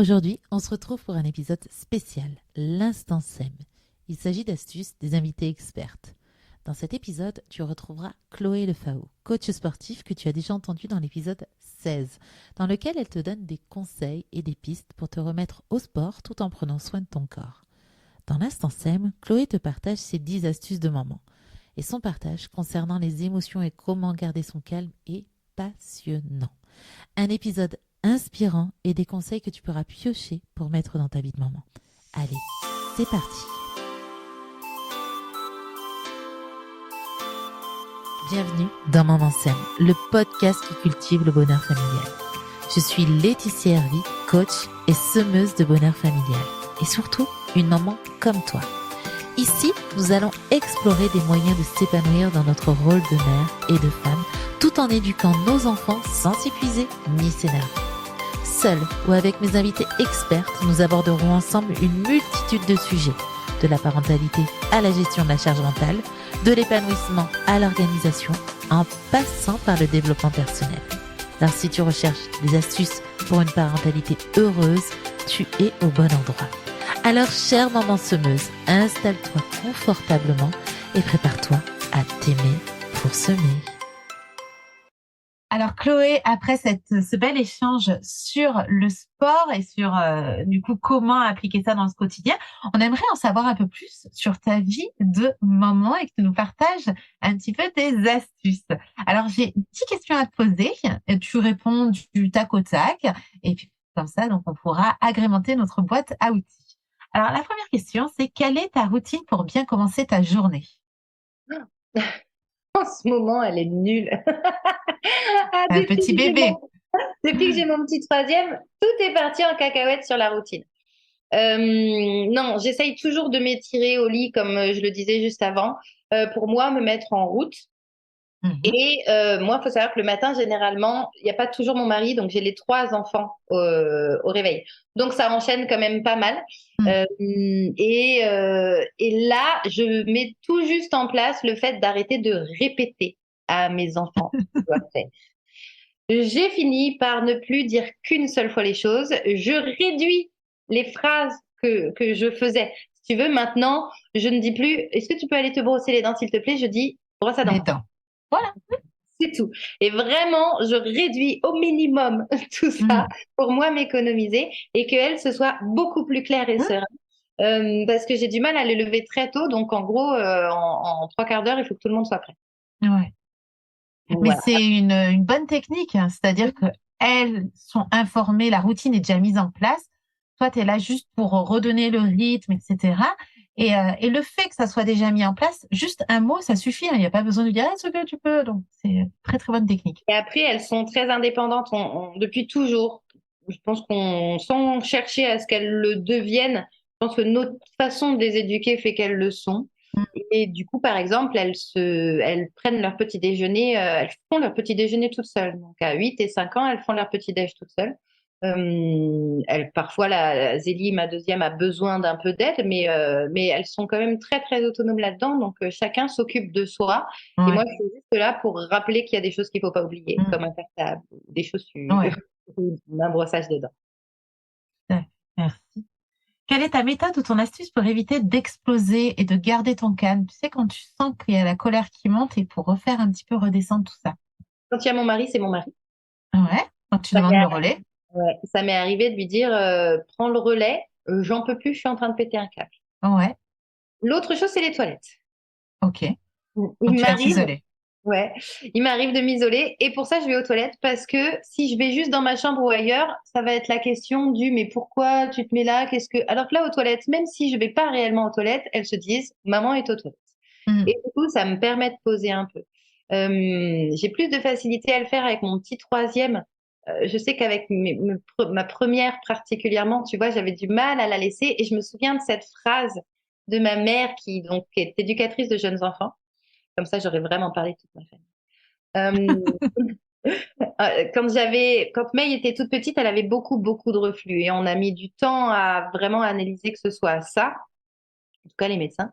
Aujourd'hui, on se retrouve pour un épisode spécial, l'Instant SEM. Il s'agit d'astuces des invités expertes. Dans cet épisode, tu retrouveras Chloé Lefao, coach sportif que tu as déjà entendu dans l'épisode 16, dans lequel elle te donne des conseils et des pistes pour te remettre au sport tout en prenant soin de ton corps. Dans l'Instant SEM, Chloé te partage ses 10 astuces de moment. Et son partage concernant les émotions et comment garder son calme est passionnant. Un épisode inspirant et des conseils que tu pourras piocher pour mettre dans ta vie de maman. Allez, c'est parti. Bienvenue dans Maman Sème, le podcast qui cultive le bonheur familial. Je suis Laetitia Hervy, coach et semeuse de bonheur familial. Et surtout, une maman comme toi. Ici, nous allons explorer des moyens de s'épanouir dans notre rôle de mère et de femme, tout en éduquant nos enfants sans s'épuiser ni s'énerver. Seule ou avec mes invités expertes, nous aborderons ensemble une multitude de sujets, de la parentalité à la gestion de la charge mentale, de l'épanouissement à l'organisation, en passant par le développement personnel. Alors si tu recherches des astuces pour une parentalité heureuse, tu es au bon endroit. Alors chère maman semeuse, installe-toi confortablement et prépare-toi à t'aimer pour semer. Alors Chloé, après ce bel échange sur le sport et sur du coup comment appliquer ça dans le quotidien, on aimerait en savoir un peu plus sur ta vie de maman et que tu nous partages un petit peu tes astuces. Alors j'ai 10 questions à te poser, et tu réponds du tac au tac et puis comme ça donc on pourra agrémenter notre boîte à outils. Alors la première question c'est quelle est ta routine pour bien commencer ta journée? En ce moment, elle est nulle. Ah, Un petit bébé. depuis que j'ai mon petit troisième, tout est parti en cacahuète sur la routine. Non, j'essaye toujours de m'étirer au lit, comme je le disais juste avant, pour moi, me mettre en route. Mhm. Et moi, il faut savoir que le matin, généralement, il n'y a pas toujours mon mari, donc j'ai les 3 enfants au réveil. Donc ça enchaîne quand même pas mal. Mhm. Et là, je mets tout juste en place le fait d'arrêter de répéter à mes enfants ce qu'ils doivent faire. J'ai fini par ne plus dire qu'une seule fois les choses. Je réduis les phrases que je faisais. Si tu veux, maintenant, je ne dis plus « Est-ce que tu peux aller te brosser les dents, s'il te plaît ?» Je dis « Brosse à Les dents ». dents. Voilà. C'est tout. Et vraiment, je réduis au minimum tout ça Mhm. pour moi m'économiser et qu'elle se soit beaucoup plus claire et sereine. Parce que j'ai du mal à les lever très tôt. Donc, en gros, en 3 quarts d'heure, il faut que tout le monde soit prêt. Ouais. Mais Voilà. c'est une bonne technique, hein. C'est-à-dire que elles sont informées, la routine est déjà mise en place. Toi, tu es là juste pour redonner le rythme, etc. Et le fait que ça soit déjà mis en place, juste un mot, ça suffit, hein. Il n'y a pas besoin de dire est-ce que tu peux. Donc, c'est une très, très bonne technique. Et après, elles sont très indépendantes depuis toujours. Je pense qu'on, sans chercher à ce qu'elles le deviennent, je pense que notre façon de les éduquer fait qu'elles le sont. Et du coup, par exemple, elles prennent leur petit déjeuner, elles font leur petit déjeuner toutes seules. Donc, à 8 et 5 ans, elles font leur petit déj toutes seules. Parfois, la Zélie, ma deuxième, a besoin d'un peu d'aide, mais elles sont quand même très, très autonomes là-dedans. Donc, chacun s'occupe de soi. Et moi, Ouais. je suis juste là pour rappeler qu'il y a des choses qu'il ne faut pas oublier, Mm. comme un cartable, des chaussures, Ouais. ou un brossage de dents. Ouais. Merci. Quelle est ta méthode ou ton astuce pour éviter d'exploser et de garder ton calme? Tu sais, quand tu sens qu'il y a la colère qui monte et pour refaire un petit peu redescendre tout ça. Quand il y a mon mari, c'est mon mari. Ouais. Quand tu Ça demandes m'est le relais. ouais, ça m'est arrivé de lui dire prends le relais, j'en peux plus, je suis en train de péter un câble. Ouais. L'autre chose, c'est les toilettes. Ok. Donc, Il tu vas m'arrive, t'isoler. ouais, il m'arrive de m'isoler et pour ça, je vais aux toilettes parce que si je vais juste dans ma chambre ou ailleurs, ça va être la question du mais pourquoi tu te mets là? Qu'est-ce que alors que là aux toilettes, même si je vais pas réellement aux toilettes, elles se disent maman est aux toilettes. Et Mm. du coup, ça me permet de poser un peu. J'ai plus de facilité à le faire avec mon petit troisième. Je sais qu'avec ma première particulièrement, tu vois, j'avais du mal à la laisser. Et je me souviens de cette phrase de ma mère qui donc est éducatrice de jeunes enfants. Comme ça, j'aurais vraiment parlé de toute ma famille. Quand May était toute petite, elle avait beaucoup, beaucoup de reflux. Et on a mis du temps à vraiment analyser que ce soit ça, en tout cas les médecins.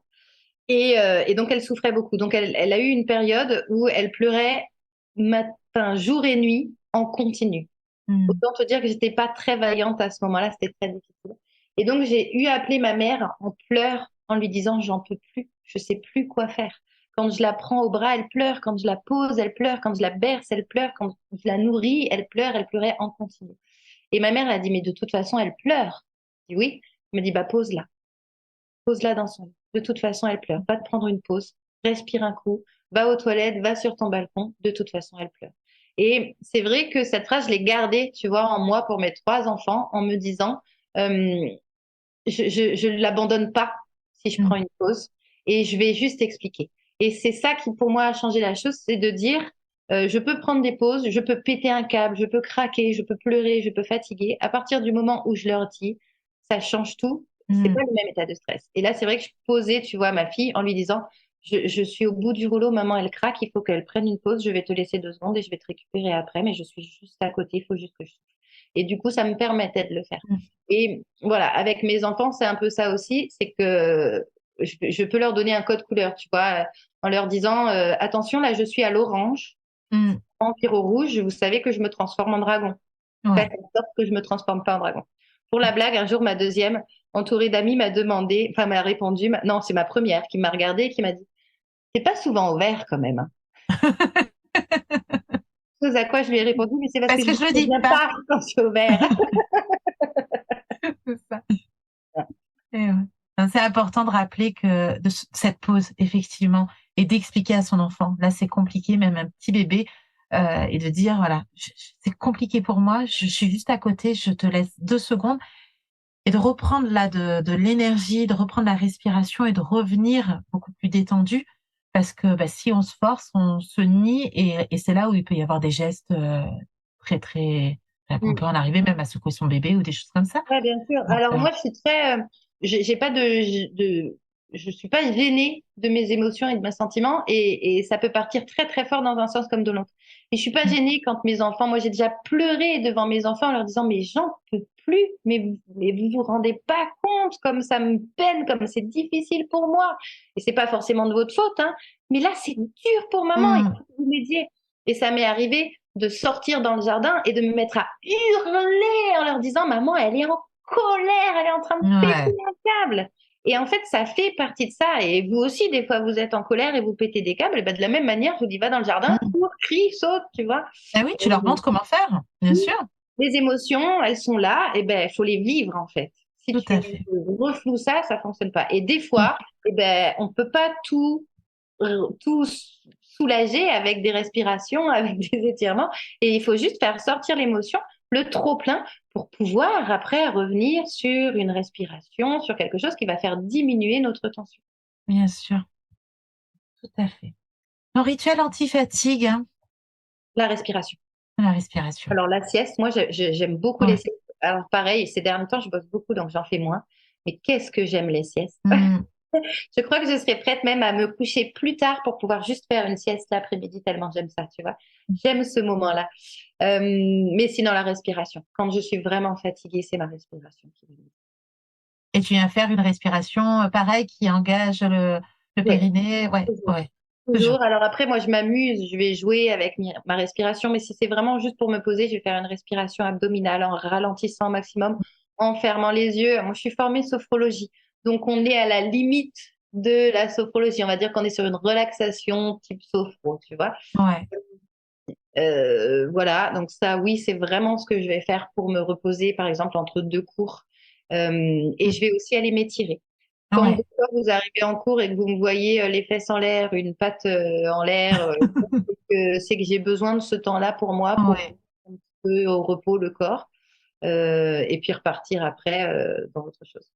Et donc, elle souffrait beaucoup. Donc, elle a eu une période où elle pleurait matin, jour et nuit en continu. Mm. Autant te dire que j'étais pas très vaillante à ce moment-là, c'était très difficile. Et donc, j'ai eu à appeler ma mère en pleurs, en lui disant, j'en peux plus, je sais plus quoi faire. Quand je la prends au bras, elle pleure. Quand je la pose, elle pleure. Quand je la berce, elle pleure. Quand je la nourris, elle pleure. Elle pleurait en continu. Et ma mère, elle a dit, mais de toute façon, elle pleure. Je dis oui. Elle me dit, bah, pose-la. Pose-la dans son lit. De toute façon, elle pleure. Va te prendre une pause. Respire un coup. Va aux toilettes. Va sur ton balcon. De toute façon, elle pleure. Et c'est vrai que cette phrase, je l'ai gardée, tu vois, en moi pour mes 3 enfants, en me disant, euh, je ne l'abandonne pas si je prends Mm. une pause et je vais juste expliquer. Et c'est ça qui, pour moi, a changé la chose, c'est de dire, je peux prendre des pauses, je peux péter un câble, je peux craquer, je peux pleurer, je peux fatiguer. À partir du moment où je leur dis, ça change tout, c'est pas Mm. le même état de stress. Et là, c'est vrai que je posais, tu vois, ma fille en lui disant, je suis au bout du rouleau, maman, elle craque, il faut qu'elle prenne une pause, je vais te laisser 2 secondes et je vais te récupérer après, mais je suis juste à côté, il faut juste que je... Et du coup, ça me permettait de le faire. Mm. Et voilà, avec mes enfants, c'est un peu ça aussi, c'est que je peux leur donner un code couleur, tu vois, en leur disant, attention, là, je suis à l'orange, Mm. empire au rouge, vous savez que je me transforme en dragon. Faites Ouais. en sorte que je me transforme pas en dragon. Pour la blague, un jour, ma deuxième, entourée d'amis, m'a demandé, enfin, m'a répondu, non, c'est ma première qui m'a regardée et qui m'a dit, c'est pas souvent au vert quand même, hein. Chose à quoi je lui ai répondu, mais c'est parce que Parce je que ne je le dis viens pas. pas quand je suis au vert. C'est ça. Et ouais. Enfin, c'est important de rappeler que cette pause, effectivement, et d'expliquer à son enfant. Là, c'est compliqué, même un petit bébé, et de dire, voilà, c'est compliqué pour moi, je suis juste à côté, je te laisse 2 secondes, et de reprendre là de l'énergie, de reprendre la respiration et de revenir beaucoup plus détendu, parce que bah, si on se force, on se nie, et c'est là où il peut y avoir des gestes très, très... enfin, qu'on peut en arriver même à secouer son bébé ou des choses comme ça. Ouais, bien sûr. Donc, Alors moi, je suis très, j'ai pas je suis pas gênée de mes émotions et de mes sentiments, et ça peut partir très très fort dans un sens comme de l'autre. Et je suis pas gênée quand mes enfants, moi j'ai déjà pleuré devant mes enfants en leur disant mais j'en peux plus, mais vous vous rendez pas compte comme ça me peine, comme c'est difficile pour moi. Et c'est pas forcément de votre faute, hein, mais là c'est dur pour maman, il mm, faut que vous m'aidiez. Et ça m'est arrivé de sortir dans le jardin et de me mettre à hurler en leur disant, maman, elle est en colère, elle est en train de péter ouais. un câble. Et en fait, ça fait partie de ça. Et vous aussi, des fois, vous êtes en colère et vous pétez des câbles. Et ben, de la même manière, je vous dis, va dans le jardin, Mm. cours, crie, saute, tu vois. Ah oui, tu leur Et montres comment faire, bien sûr, les émotions, elles sont là, et ben, il faut les vivre, en fait. Si tout tu à fait. refloues ça, ça fonctionne pas. Et des Mm. fois, eh ben, on peut pas tout soulager avec des respirations, avec des étirements. Et il faut juste faire sortir l'émotion, le trop-plein, pour pouvoir après revenir sur une respiration, sur quelque chose qui va faire diminuer notre tension. Bien sûr, tout à fait. Ton rituel anti-fatigue, hein, La respiration. la respiration. Alors la sieste, moi j'aime beaucoup les Ouais. siestes. Alors pareil, ces derniers temps, je bosse beaucoup, donc j'en fais moins. Mais qu'est-ce que j'aime les siestes. Mm. Je crois que je serais prête même à me coucher plus tard pour pouvoir juste faire une sieste l'après-midi, tellement j'aime ça, tu vois. J'aime ce moment-là. Mais sinon, la respiration. Quand je suis vraiment fatiguée, c'est ma respiration qui me... Et tu viens faire une respiration pareil qui engage le Oui, périnée. Ouais, toujours. ouais, toujours. Toujours. Alors après, moi, je m'amuse, je vais jouer avec ma respiration, mais si c'est vraiment juste pour me poser, je vais faire une respiration abdominale en ralentissant au maximum, en fermant les yeux. Moi, je suis formée sophrologie, donc on est à la limite de la sophrologie. On va dire qu'on est sur une relaxation type sophro, tu vois. Ouais, Voilà, donc ça, oui, c'est vraiment ce que je vais faire pour me reposer, par exemple, entre 2 cours. Et je vais aussi aller m'étirer. Quand des ouais. fois vous arrivez en cours et que vous me voyez les fesses en l'air, une patte en l'air, c'est que j'ai besoin de ce temps-là pour moi, pour Ouais. un petit peu au repos le corps, et puis repartir après dans autre chose.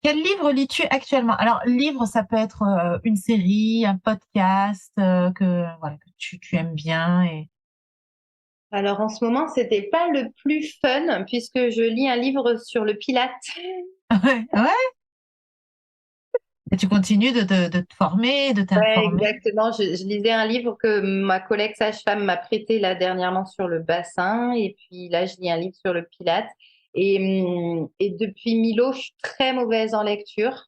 Quel livre lis-tu actuellement? Alors, livre, ça peut être une série, un podcast voilà, que tu aimes bien. Et... Alors en ce moment, c'était pas le plus fun puisque je lis un livre sur le Pilate. Ouais, ouais. Et tu continues de te former, de Ouais, t'informer. exactement. Je lisais un livre que ma collègue sage-femme m'a prêté là dernièrement sur le bassin, et puis là, je lis un livre sur le Pilate. Et depuis Milo, je suis très mauvaise en lecture,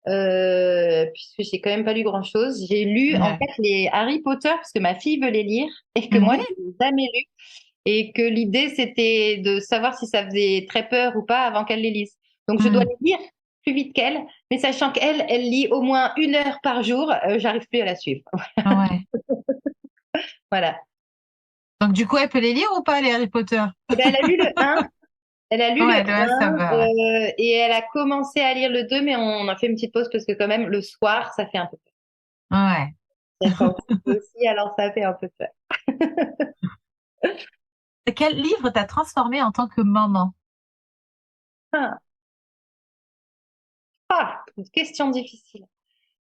puisque j'ai quand même pas lu grand-chose. J'ai lu en Ouais. fait les Harry Potter parce que ma fille veut les lire et que moi, Oui, je n'ai jamais lu. et que l'idée, c'était de savoir si ça faisait très peur ou pas avant qu'elle les lise. Donc, je dois Mm. les lire plus vite qu'elle, mais sachant qu'elle, elle lit au moins 1 heure par jour, j'arrive plus à la suivre. Ouais. Voilà. Donc, du coup, elle peut les lire ou pas, les Harry Potter? Eh ben, elle a lu le 1, elle a lu le Ouais, le 1, ça 1 va, ouais. et elle a commencé à lire le 2, mais on a fait une petite pause parce que quand même, le soir, ça fait un peu peur. Ouais. Elle s'endort aussi, alors ça fait un peu peur. Quel livre t'a transformée en tant que maman? Ah, une question difficile.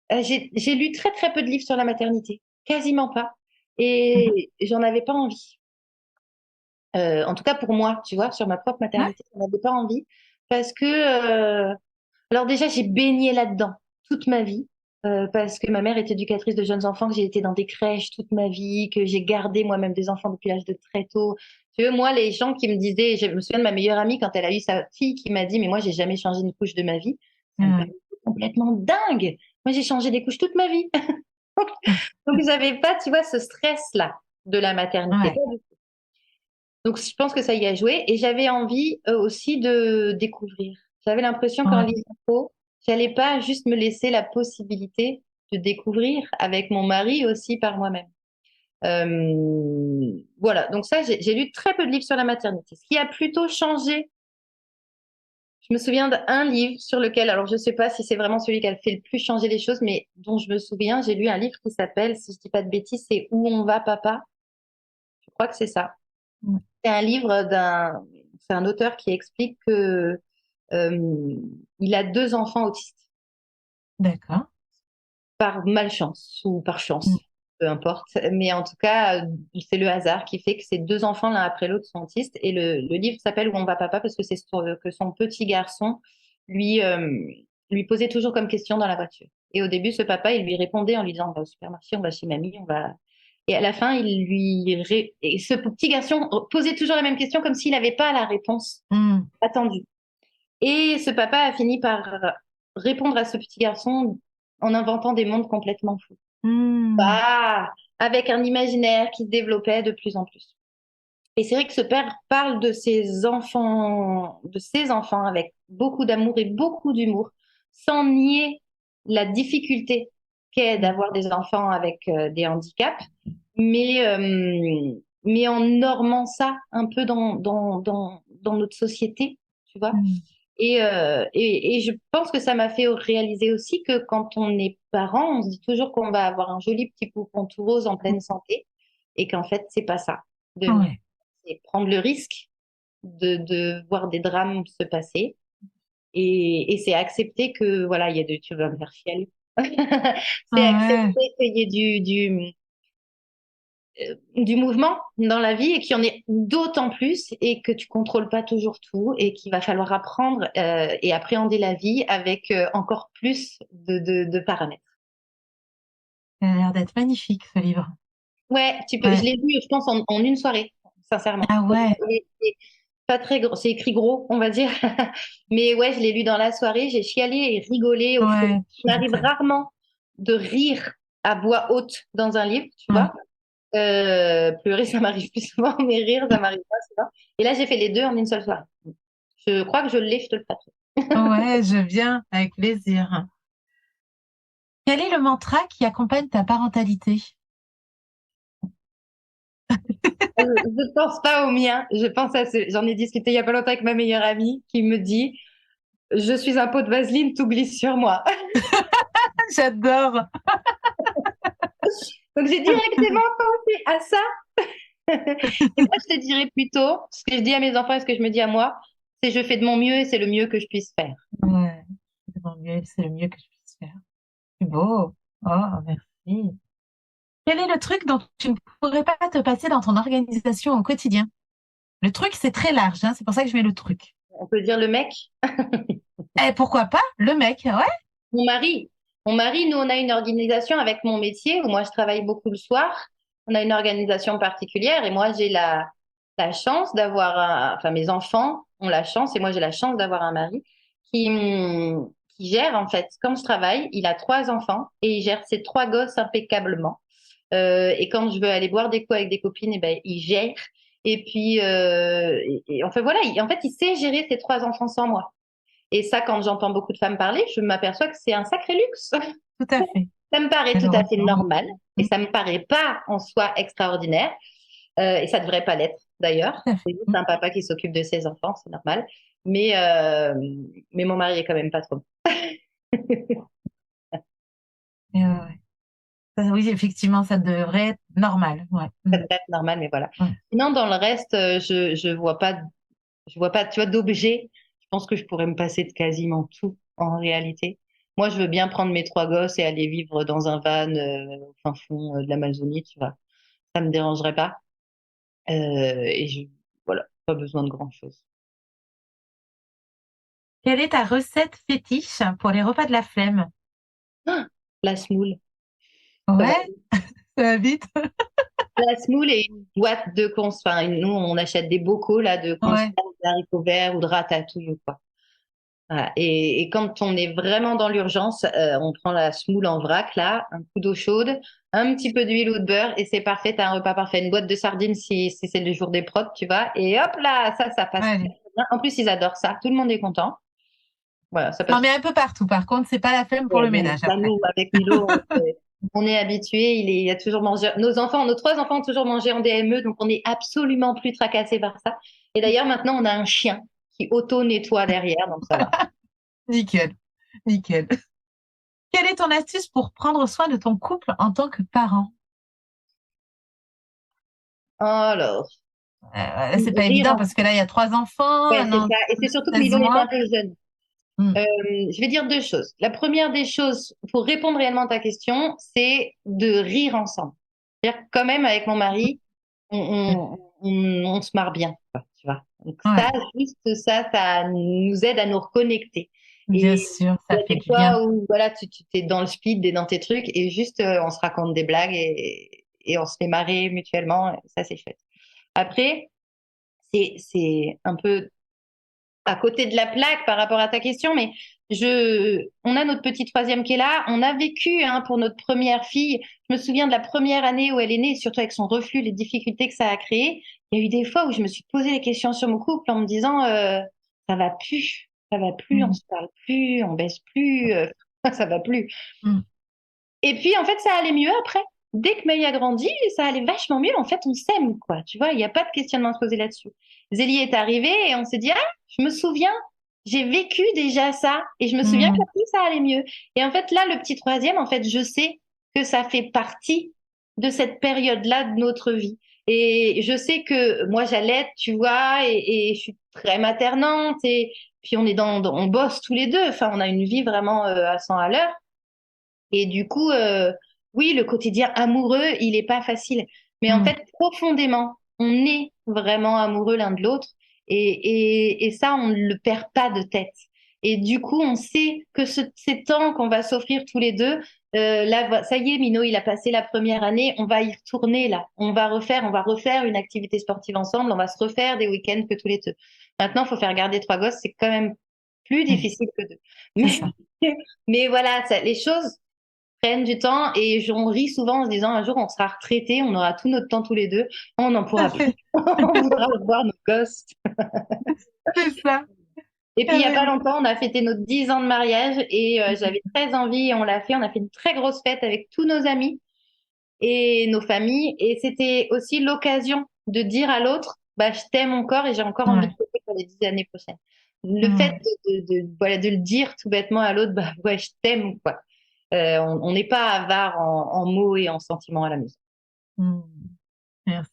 J'ai lu très très peu de livres sur la maternité, quasiment pas, Mhm. et j'en avais pas envie. En tout cas pour moi, tu vois, sur ma propre Ouais. maternité, j'en avais pas envie parce que, alors déjà, j'ai baigné là-dedans toute ma vie. Parce que ma mère est éducatrice de jeunes enfants, que j'ai été dans des crèches toute ma vie, que j'ai gardé moi-même des enfants depuis l'âge de très tôt. Tu vois, moi, les gens qui me disaient, je me souviens de ma meilleure amie quand elle a eu sa fille qui m'a dit, mais moi, j'ai jamais changé une couche de ma vie. Ça me Ouais. paraissait complètement dingue. Moi, j'ai changé des couches toute ma vie. Donc, j'avais pas, tu vois, ce stress-là de la maternité. Ouais. Pas du tout. Donc, je pense que ça y a joué. Et j'avais envie aussi de découvrir. J'avais l'impression qu'en Ouais. lisant trop, j'allais pas juste me laisser la possibilité de découvrir avec mon mari aussi par moi-même. Voilà. Donc ça, j'ai lu très peu de livres sur la maternité. Ce qui a plutôt changé, je me souviens d'un livre sur lequel, alors je sais pas si c'est vraiment celui qui a fait le plus changer les choses, mais dont je me souviens, j'ai lu un livre qui s'appelle, si je dis pas de bêtises, c'est Où on va, papa? Je crois que c'est ça. Ouais. C'est un livre c'est un auteur qui explique que il a 2 enfants autistes D'accord. par malchance ou par chance, Mm. peu importe. Mais en tout cas, c'est le hasard qui fait que ces 2 enfants l'un après l'autre sont autistes. Et le livre s'appelle Où on va papa parce que que son petit garçon lui lui posait toujours comme question dans la voiture. Et au début, ce papa, il lui répondait en lui disant, on va au supermarché, on va chez mamie, on va. Et à la fin, et ce petit garçon posait toujours la même question comme s'il n'avait pas la réponse Mm. attendue. Et ce papa a fini par répondre à ce petit garçon en inventant des mondes complètement fous. Mm. Bah, avec un imaginaire qui se développait de plus en plus. Et c'est vrai que ce père parle de ses enfants avec beaucoup d'amour et beaucoup d'humour, sans nier la difficulté qu'est d'avoir des enfants avec des handicaps, mais en normant ça un peu dans notre société, tu vois. Mm. Et je pense que ça m'a fait réaliser aussi que quand on est parent, on se dit toujours qu'on va avoir un joli petit poupon tout rose en pleine santé, et qu'en fait, c'est pas ça. Devenir, Ouais. c'est prendre le risque de voir des drames se passer, et c'est accepter que, voilà, il y a tu vas me faire chialer. C'est Ouais. accepter qu'il y ait du mouvement dans la vie et qu'il y en ait d'autant plus et que tu contrôles pas toujours tout et qu'il va falloir apprendre et appréhender la vie avec encore plus de paramètres. Ça a l'air d'être magnifique, ce livre. Ouais, je Ouais. l'ai lu, je pense, en une soirée, sincèrement. Ah ouais. C'est pas très gros, c'est écrit gros, on va dire. Mais ouais, je l'ai lu dans la soirée, j'ai chialé et rigolé au fond. Ouais. Il Tu m'arrive m'étonnes. rarement de rire à voix haute dans un livre, tu Ouais. vois. Pleurer, ça m'arrive plus souvent, mais rire, ça m'arrive pas souvent. Et là, j'ai fait les deux en une seule soirée. Je crois que je l'ai, je te le ferai. Ouais, je viens avec plaisir. Quel est le mantra qui accompagne ta parentalité? Je pense pas au mien, je pense à j'en ai discuté il y a pas longtemps avec ma meilleure amie qui me dit, je suis un pot de vaseline, t'oublies sur moi. J'adore. Donc j'ai directement pensé à ça. Et moi, je te dirais plutôt, ce que je dis à mes enfants et ce que je me dis à moi, c'est je fais de mon mieux et c'est le mieux que je puisse faire. Ouais. C'est le mieux que je puisse faire. C'est beau. Oh, merci. Quel est le truc dont tu ne pourrais pas te passer dans ton organisation au quotidien? Le truc, c'est très large, hein, c'est pour ça que je mets le truc. On peut dire le mec. Eh, pourquoi pas? Le mec, ouais. Mon mari, nous, on a une organisation avec mon métier où moi, je travaille beaucoup le soir. On a une organisation particulière et moi, j'ai la chance d'avoir enfin, mes enfants ont la chance et moi, j'ai la chance d'avoir un mari qui gère, en fait, quand je travaille, il a 3 enfants et il gère ses 3 gosses impeccablement. Et quand je veux aller boire des coups avec des copines, eh ben, il gère. Et puis, enfin voilà, en fait, il sait gérer ses 3 enfants sans moi. Et ça, quand j'entends beaucoup de femmes parler, je m'aperçois que c'est un sacré luxe. Tout à fait. Ça me paraît tout à fait Malheureusement, normal et oui. ça me paraît pas en soi extraordinaire. Et ça devrait pas l'être d'ailleurs. Tout à fait. C'est juste un papa qui s'occupe de ses enfants, c'est normal. Mais, mais mon mari est quand même pas trop. Ouais. Oui, effectivement, ça devrait être normal. Ouais. Ça devrait être normal, mais voilà. Ouais. Sinon, dans le reste, je vois pas, tu vois, d'objets. Je pense que je pourrais me passer de quasiment tout en réalité. Moi, je veux bien prendre mes 3 gosses et aller vivre dans un van au fin fond de l'Amazonie, tu vois. Ça me dérangerait pas. Et voilà, pas besoin de grand-chose. Quelle est ta recette fétiche pour les repas de la flemme? Ah, la semoule. Ça va. Ouais, ça va vite. La semoule et une boîte de conserve. Enfin, nous, on achète des bocaux là de conserve Ouais. d'haricots verts ou de ratatouille ou quoi. Voilà. Et quand on est vraiment dans l'urgence, on prend la semoule en vrac là, un coup d'eau chaude, un petit peu d'huile ou de beurre et c'est parfait. T'as un repas parfait. Une boîte de sardines si c'est le jour des prods, tu vois. Et hop là, ça passe très, Allez. très bien. En plus, ils adorent ça. Tout le monde est content. Voilà, ça J'en passe. mets un peu partout. Par contre, c'est pas la flemme pour Ouais, le bon, ménage ça, après. nous, avec Milo, on est habitués. Il a toujours mangé. Nos 3 enfants ont toujours mangé en DME, donc on n'est absolument plus tracassés par ça. Et d'ailleurs, maintenant, on a un chien qui auto-nettoie derrière, donc ça va. Nickel. Nickel. Quelle est ton astuce pour prendre soin de ton couple en tant que parent? Alors, C'est pas rire évident parce que là, il y a 3 enfants, ouais, un c'est an, ça. Et c'est surtout que 16 Milo est un mois. peu jeune. Hmm. Je vais dire 2 choses. La première des choses, pour répondre réellement à ta question, c'est de rire ensemble. C'est-à-dire, quand même, avec mon mari, on se marre bien, quoi, tu vois. Donc Ouais, ça, juste ça, ça nous aide à nous reconnecter. bien Et sûr, il ça y a fait des du bien. fois où voilà, tu t'es dans le speed et dans tes trucs et juste on se raconte des blagues et on se fait marrer mutuellement. Et ça, c'est chouette. Après, c'est un peu à côté de la plaque par rapport à ta question, mais on a notre petit troisième qui est là. On a vécu hein, pour notre première fille. Je me souviens de la première année où elle est née, surtout avec son reflux, les difficultés que ça a créé. Il y a eu des fois où je me suis posé des questions sur mon couple en me disant ça va plus, on Hmm. se parle plus, on baisse plus, ça va plus. Hmm. Et puis, en fait, ça allait mieux après. Dès que May a grandi, ça allait vachement mieux. En fait, on s'aime, quoi. Tu vois, il n'y a pas de questionnement à se poser là-dessus. Zélie est arrivée et on s'est dit, ah, je me souviens, j'ai vécu déjà ça. Et je me souviens Hmm. qu'après, ça allait mieux. Et en fait, là, le petit troisième, en fait, je sais que ça fait partie de cette période-là de notre vie. Et je sais que moi, j'allaite, tu vois, et je suis très maternante. Et puis, on bosse tous les deux. Enfin, on a une vie vraiment à 100 à l'heure. Et du coup, oui, le quotidien amoureux, il n'est pas facile. Mais en Hmm. fait, profondément, on est vraiment amoureux l'un de l'autre. Et ça, on ne le perd pas de tête. Et du coup, on sait que ces temps qu'on va s'offrir tous les deux, là, ça y est, Mino, il a passé la première année, on va y retourner là. On va refaire une activité sportive ensemble, on va se refaire des week-ends que tous les deux. Maintenant, il faut faire garder 3 gosses, c'est quand même plus Hmm. difficile que deux. C'est Mais, ça. mais voilà, les choses prennent du temps et on rit souvent en se disant un jour on sera retraité, on aura tout notre temps tous les deux, on n'en Tout à pourra plus, fait. on voudra voir nos gosses. C'est ça. Et puis il y a pas Carrément. longtemps, on a fêté nos 10 ans de mariage et j'avais très envie et on l'a fait. On a fait une très grosse fête avec tous nos amis et nos familles et c'était aussi l'occasion de dire à l'autre, bah je t'aime encore et j'ai encore envie de Ouais. fêter pour les 10 années prochaines. Le fait Hmm. voilà, de le dire tout bêtement à l'autre, bah ouais, je t'aime quoi. On n'est pas avare en mots et en sentiments à la maison. Hmm. Merci.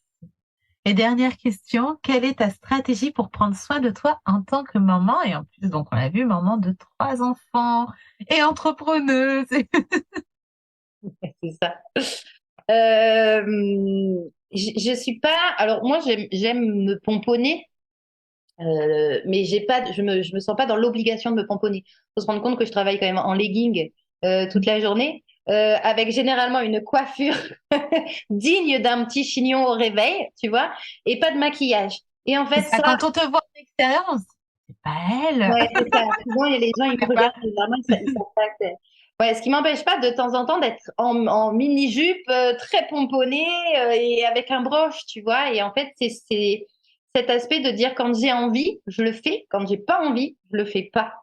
Et dernière question, quelle est ta stratégie pour prendre soin de toi en tant que maman? Et en plus, donc on l'a vu, maman de 3 enfants et entrepreneuse. C'est ça. Euh, je suis pas. Alors moi, j'aime me pomponner, mais j'ai pas. Je me sens pas dans l'obligation de me pomponner. Faut se rendre compte que je travaille quand même en legging toute la journée, avec généralement une coiffure digne d'un petit chignon au réveil, tu vois, et pas de maquillage. Et en C'est fait, ça, ça, quand on te voit en extérieur, on se dit, c'est pas elle. ouais, c'est ça. Souvent, il y a les gens, ils me C'est pas. regardent bizarrement, ils savent pas que c'est. Ouais, ce qui m'empêche pas de temps en temps d'être en mini-jupe, très pomponnée et avec un broche, tu vois. Et en fait, c'est cet aspect de dire quand j'ai envie, je le fais. Quand j'ai pas envie, je le fais pas.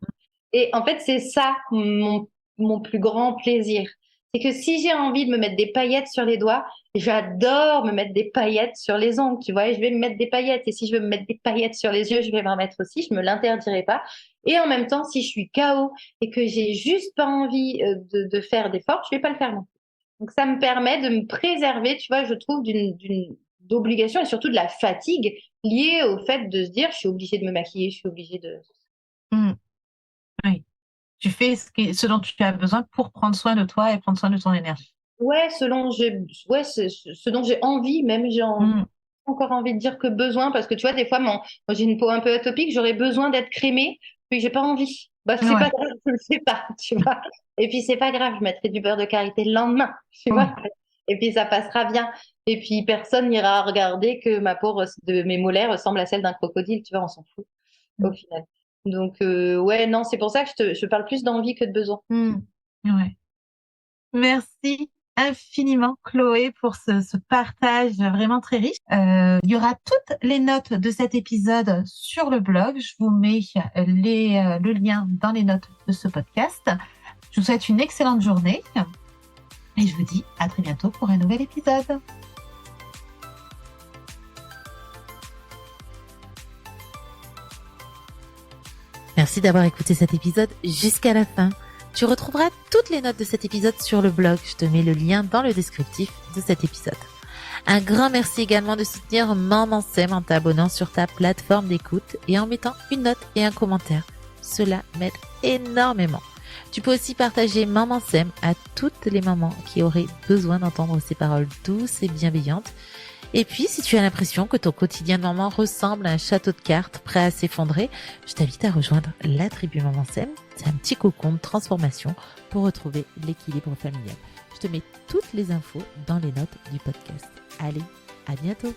Et en fait, c'est ça mon plus grand plaisir. C'est que si j'ai envie de me mettre des paillettes sur les doigts, j'adore me mettre des paillettes sur les ongles, tu vois, et je vais me mettre des paillettes. Et si je veux me mettre des paillettes sur les yeux, je vais m'en mettre aussi, je me l'interdirai pas. Et en même temps, si je suis KO et que j'ai juste pas envie de faire d'efforts, je vais pas le faire non plus. Donc ça me permet de me préserver, tu vois, je trouve d'obligation et surtout de la fatigue liée au fait de se dire, je suis obligée de me maquiller, je suis obligée de... Mm. Oui. Tu fais ce dont tu as besoin pour prendre soin de toi et prendre soin de ton énergie. Ouais, ouais, ce dont j'ai envie, même Mm. encore envie de dire que besoin, parce que tu vois, des fois, moi, j'ai une peau un peu atopique, j'aurais besoin d'être crémée, puis j'ai pas envie. Bah, c'est pas Ouais. grave, je le fais pas, tu vois. Et puis, c'est pas grave, je mettrai du beurre de karité le lendemain, tu vois. Mm. Et puis, ça passera bien. Et puis, personne n'ira regarder que ma peau de mes mollets ressemble à celle d'un crocodile, tu vois, on s'en fout, au final. Donc, ouais, non, c'est pour ça que je parle plus d'envie que de besoin. Mm. Ouais. Merci infiniment, Chloé, pour ce partage vraiment très riche. Il y aura toutes les notes de cet épisode sur le blog. Je vous mets le lien dans les notes de ce podcast. Je vous souhaite une excellente journée et je vous dis à très bientôt pour un nouvel épisode. Merci d'avoir écouté cet épisode jusqu'à la fin. Tu retrouveras toutes les notes de cet épisode sur le blog. Je te mets le lien dans le descriptif de cet épisode. Un grand merci également de soutenir Maman Sème en t'abonnant sur ta plateforme d'écoute et en mettant une note et un commentaire. Cela m'aide énormément. Tu peux aussi partager Maman Sème à toutes les mamans qui auraient besoin d'entendre ces paroles douces et bienveillantes. Et puis, si tu as l'impression que ton quotidien de maman ressemble à un château de cartes prêt à s'effondrer, je t'invite à rejoindre la tribu Maman Sème. C'est un petit cocon de transformation pour retrouver l'équilibre familial. Je te mets toutes les infos dans les notes du podcast. Allez, à bientôt!